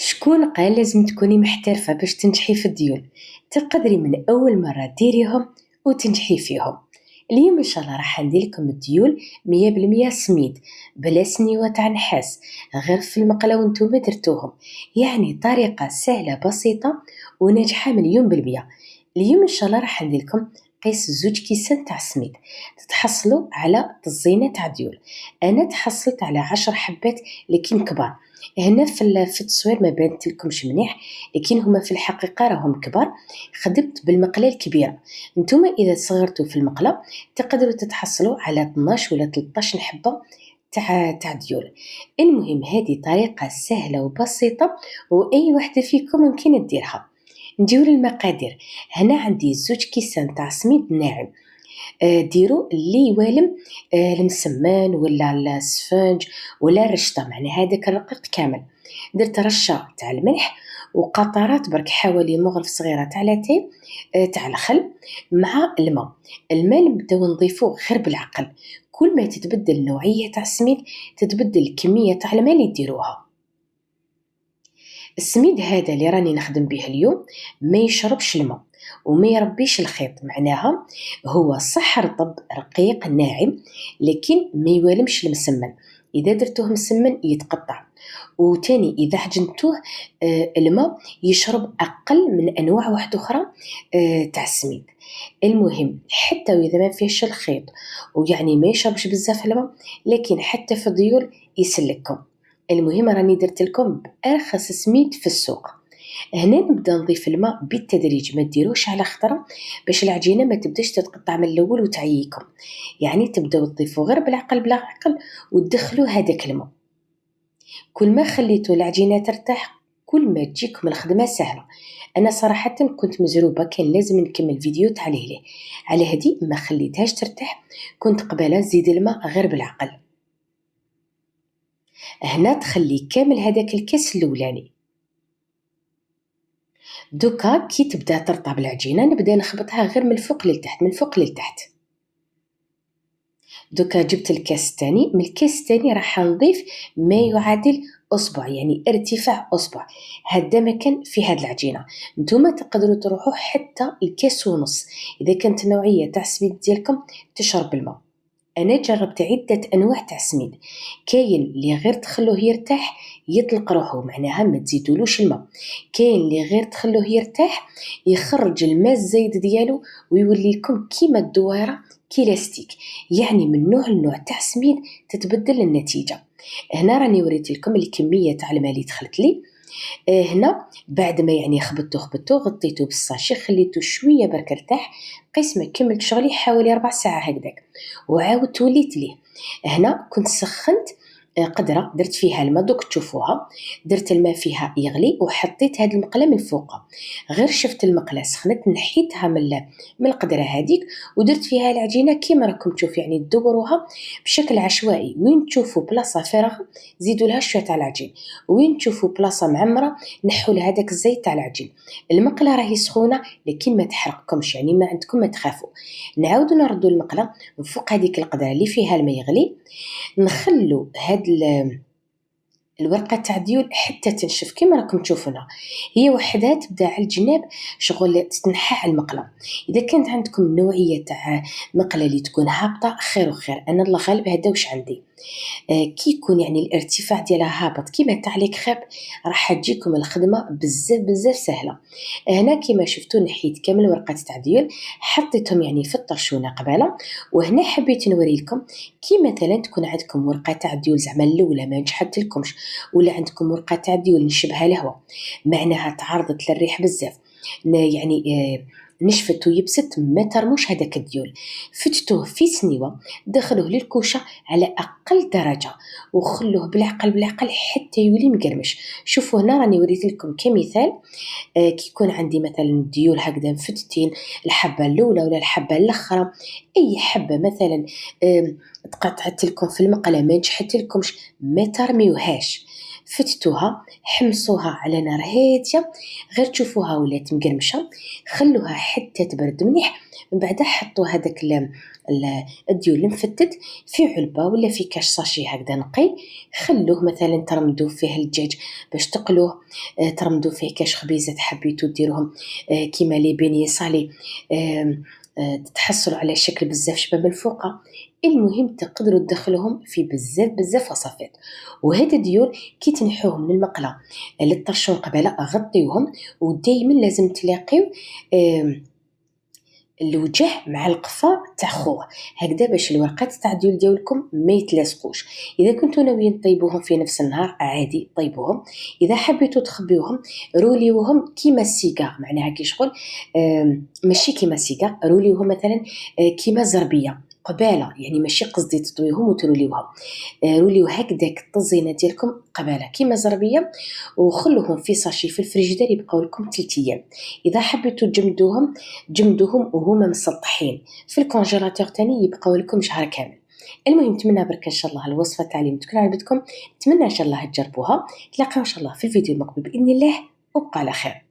شكون قال لازم تكوني محترفة باش تنجحي في الديول؟ تقدري من أول مرة ديريهم وتنجحي فيهم. اليوم إن شاء الله راح ندير لكم الديول 100% سميد، بلا سنيوة تاع نحاس، غير في المقلة وانتم درتوهم. يعني طريقة سهلة بسيطة وناجحة 1000000%. اليوم إن شاء الله راح ندير لكم قيس 2 كيسان تاع سميد، تتحصلوا على تزينة تاع ديول. أنا تحصلت على 10 حبات لكن كبار. هنا في التصوير ما بانت لكمش مليح، لكن هما في الحقيقة راهم كبار. خدمت بالمقلة الكبيرة. نتوما إذا صغرتوا في المقلة تقدروا تتحصلوا على 12 ولا 13 حبة تاع ديول. المهم هذه طريقة سهلة وبسيطة وأي وحدة فيكم ممكن تديرها. نديروا المقادير. هنا عندي 2 كيسان تاع سميد ناعم. ديروا اللي يوالم المسمان ولا السفنج ولا الرشطة، معنى هذاك الرقيق كامل. درت رشة تاع الملح وقطرات برك حوالي مغرف صغيرة تاع لاتاي تاع الخل مع الماء نبداو نضيفوه غير بالعقل. كل ما تتبدل نوعية تاع السميد تتبدل الكمية تاع الماء اللي ديروها. السميد هذا اللي راني نخدم به اليوم ما يشربش الماء وما يربيش الخيط، معناها هو صح رطب رقيق ناعم لكن ما يوالمش المسمن. اذا درتوه مسمن يتقطع، وتاني اذا حجنتوه الماء يشرب اقل من انواع واحده اخرى تاع السميد. المهم حتى واذا ما فيهش الخيط ويعني ما يشربش بزاف الماء، لكن حتى في الديول يسلككم. المهم راني درت لكم بارخص سميد في السوق. هنا نبدا نضيف الماء بالتدريج، ما ديروش على خطره باش العجينه ما تبداش تتقطع من الاول وتعييكم. يعني تبداو تضيفوا غير بالعقل وتدخلوا هذاك الماء. كل ما خليتوا العجينه ترتاح كل ما تجيكم الخدمه سهله. انا صراحه كنت مزروبه، كان لازم نكمل فيديو تاع ليه على هدي ما خليتهاش ترتاح، كنت قبالة نزيد الماء غير بالعقل. هنا تخلي كامل هذاك الكاس الاولاني. دوكا كي تبدا ترطب العجينه نبدا نخبطها غير من الفوق للتحت، من فوق للتحت. دوكا جبت الكاس الثاني، من الكاس الثاني راح نضيف ما يعادل اصبع، يعني ارتفاع اصبع. هذا مكان في هذه العجينه. نتوما تقدروا تروحوا حتى الكاس ونص اذا كانت نوعيه تاع السميد ديالكم تشرب الماء. انا جربت عده انواع تاع السميد، كاين اللي غير تخلوه يرتاح يطلق روحه، معناها ما تزيدولوش الماء. كاين اللي غير تخلوه يرتاح يخرج الماء الزايد ديالو ويولي لكم كيما الدويره كيلاستيك. يعني من نوع لنوع تاع السميد تتبدل النتيجه. هنا راني وريت لكم الكميه تاع الماء اللي دخلت لي. هنا بعد ما يعني خبطته غطيته بالساشي خليته شويه برك ارتاح. قيس ما كملت شغلي حوالي 4 ساعة هكذاك، وعاودت وليت ليه. هنا كنت سخنت قدرة درت فيها الماء، دوك تشوفوها درت الماء فيها يغلي وحطيت هاد المقلة من فوق. غير شفت المقلة سخنت نحيتها من القدرة هذيك ودرت فيها العجينة كيما راكم تشوف، يعني تدوروها بشكل عشوائي. وين تشوفوا بلاصة فارغة زيدوا لها شوية تاع العجين، وين تشوفوا بلاصة معمرة نحوا لها داك الزيت تاع العجين. المقلة راهي سخونة لكن ما تحرقكمش، يعني ما عندكم ما تخافوا. نعاودوا نردوا المقلة من فوق هذيك القدرة اللي فيها الماء يغلي، نخلو هاد الورقه تاع ديول حتى تنشف كما راكم تشوفونها. هي وحدها تبدا على الجناب شغل تنحى على المقله. اذا كانت عندكم نوعيه تاع مقله اللي تكون هابطه خير وخير، انا الله غالب هذا واش عندي. كي يكون يعني الارتفاع ديالها هابط كيما تاع لي خيب راح تجيكم الخدمه بزاف سهله. هنا كيما شفتوا نحيت كامل ورقات تاع ديول حطيتهم يعني في الطرشونه قباله. وهنا حبيت نوري لكم كي مثلا تكون عندكم ورقه تاع ديول زعما الاولى ما نجحت لكمش، ولا عندكم ورقه تاع ديول نشبها الهواء معناها تعرضت للريح بزاف، يعني نشفت ويبست ما ترموش هذاك الديول. فتوه في سنيوه دخلوه للكوشه على اقل درجه وخلوه بالعقل حتى يولي مقرمش. شوفوا هنا راني وريت لكم كمثال. كي يكون عندي مثلا ديول هكذا مفتتين، الحبه الاولى ولا الحبه الاخرى، اي حبه مثلا تقطعت لكم في المقله ما نجحت لكمش ما ترميوهاش. فتتوها، حمصوها على نار هاديه، غير تشوفوها ولات مقرمشه، خلوها حتى تبرد مليح. من بعد حطوا هذاك الديول المفتت في علبه ولا في كاش ساشي هكذا نقي، خلوه مثلا ترمدوا فيه الدجاج باش تقلوه، ترمدوا فيه كاش خبيزات حبيتوا ديروهم كيما لي بيني صالي، تحصلوا على شكل بزاف شباب الفوقه. المهم تقدروا تدخلوهم في بزاف وصفات. وهذا ديول كي تنحوهم من المقله للطرشون قبل غطيوهم، ودائما لازم تلاقيو الوجه مع القفا تاع خوه هكذا باش الورقات تاع الديول ديالكم ما يتلاصقوش. اذا كنتو ناويين طيبوهم في نفس النهار عادي طيبوهم، اذا حبيتوا تخبيوهم روليوهم كيما السيجار، معناها كي شغل ماشي كيما السيجار، روليوهم مثلا كيما زربيه قباله، يعني ماشي قصدي تطويهم وتروليوهم، روليو هكذاك الطزينه ديالكم قباله كيما زربيه، وخلوهم في ساشي في الفريجيدير يبقاو لكم 3 ايام. اذا حبيتوا تجمدوهم جمدوهم وهما مسطحين في الكونجيلاتور تاني يبقاو لكم شهر كامل. المهم نتمنى برك ان شاء الله الوصفه تاعي تكون عجبتكم، نتمنى ان شاء الله تجربوها. نتلاقاو ان شاء الله في الفيديو المقبل باذن الله، وبقى على خير.